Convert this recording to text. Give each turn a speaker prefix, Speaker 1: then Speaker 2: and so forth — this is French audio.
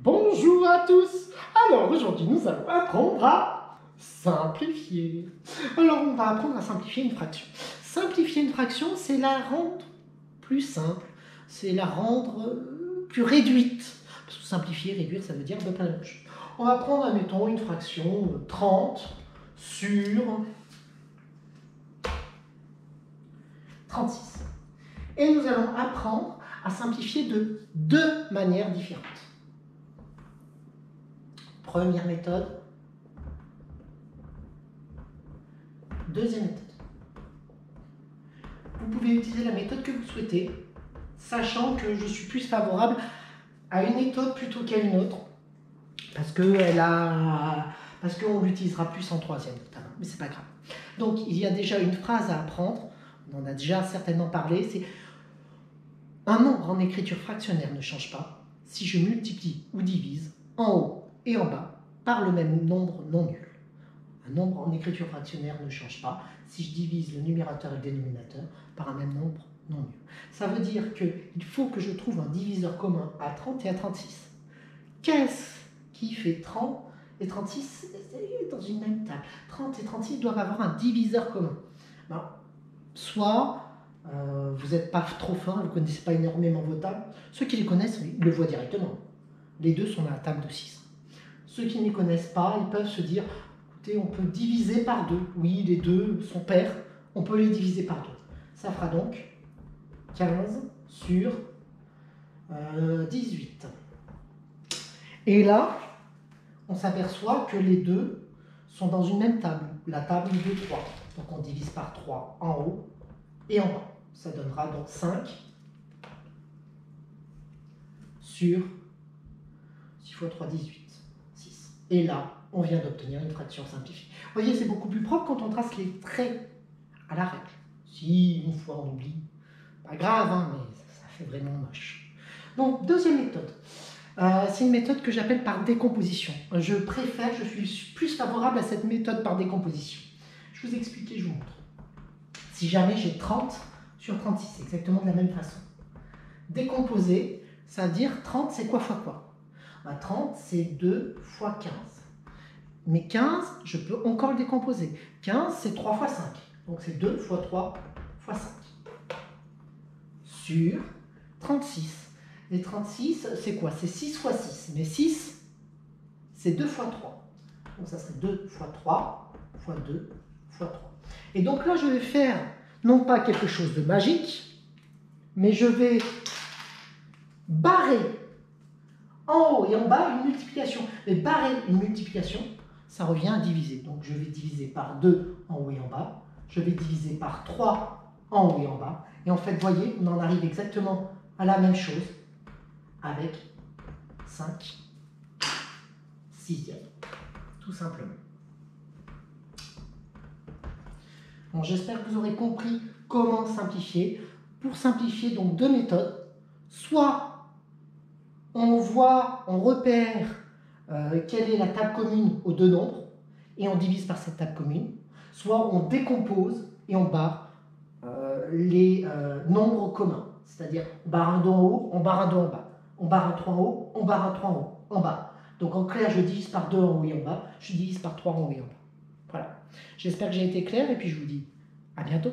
Speaker 1: Bonjour à tous. Alors aujourd'hui nous allons apprendre à simplifier. Alors on va apprendre à simplifier une fraction. Simplifier une fraction, c'est la rendre plus simple, c'est la rendre plus réduite. Parce que simplifier, réduire, ça veut dire à peu près la même chose. On va prendre, admettons, une fraction 30 sur 36. Et nous allons apprendre à simplifier de deux manières différentes. Première méthode. Deuxième méthode. Vous pouvez utiliser la méthode que vous souhaitez, sachant que je suis plus favorable à une méthode plutôt qu'à une autre, parce qu'on l'utilisera plus en troisième notamment, mais c'est pas grave. Donc il y a déjà une phrase à apprendre, on en a déjà certainement parlé, c'est un nombre en écriture fractionnaire ne change pas si je multiplie ou divise en haut et en bas par le même nombre non nul. Un nombre en écriture fractionnaire ne change pas si je divise le numérateur et le dénominateur par un même nombre non nul. Ça veut dire qu'il faut que je trouve un diviseur commun à 30 et à 36. Qu'est-ce qui fait 30 et 36 dans une même table? 30 et 36 doivent avoir un diviseur commun. Ben, soit vous n'êtes pas trop fin, vous ne connaissez pas énormément vos tables. Ceux qui les connaissent, ils le voient directement. Les deux sont dans la table de 6. Ceux qui ne les connaissent pas, ils peuvent se dire, écoutez, on peut diviser par 2. Oui, les deux sont pairs, on peut les diviser par 2. Ça fera donc 15 sur 18. Et là, on s'aperçoit que les deux sont dans une même table, la table de 3. Donc on divise par 3 en haut et en bas. Ça donnera donc 5 sur 6 fois 3, 18. 6. Et là, on vient d'obtenir une fraction simplifiée. Vous voyez, c'est beaucoup plus propre quand on trace les traits à la règle. Si une fois on oublie, pas grave, hein, mais ça fait vraiment moche. Donc, deuxième méthode. C'est une méthode que j'appelle par décomposition. Je suis plus favorable à cette méthode par décomposition. Je vous explique et je vous montre. Si jamais j'ai 30 sur 36, exactement de la même façon. Décomposer, ça veut dire 30, c'est quoi fois quoi? 30, c'est 2 fois 15. Mais 15, je peux encore le décomposer. 15, c'est 3 fois 5. Donc c'est 2 fois 3 fois 5. Sur 36. Et 36, c'est quoi? C'est 6 fois 6. Mais 6, c'est 2 fois 3. Donc ça serait 2 fois 3 fois 2 fois 3. Et donc là, je vais faire non pas quelque chose de magique, mais je vais barrer en haut et en bas une multiplication. Mais barrer une multiplication, ça revient à diviser. Donc je vais diviser par 2 en haut et en bas. Je vais diviser par 3 en haut et en bas. Et en fait, vous voyez, on en arrive exactement à la même chose avec 5 sixièmes, tout simplement. Bon, j'espère que vous aurez compris comment simplifier. Pour simplifier, donc deux méthodes. Soit on repère quelle est la table commune aux deux nombres et on divise par cette table commune. Soit on décompose et on barre les nombres communs. C'est-à-dire, on barre un 2 en haut, on barre un 2 en bas. On barre un 3 en haut, on barre un 3 en haut, en bas. Donc en clair, je divise par 2 en haut et en bas, je divise par 3 en haut et en bas. Voilà. J'espère que j'ai été clair et puis je vous dis à bientôt.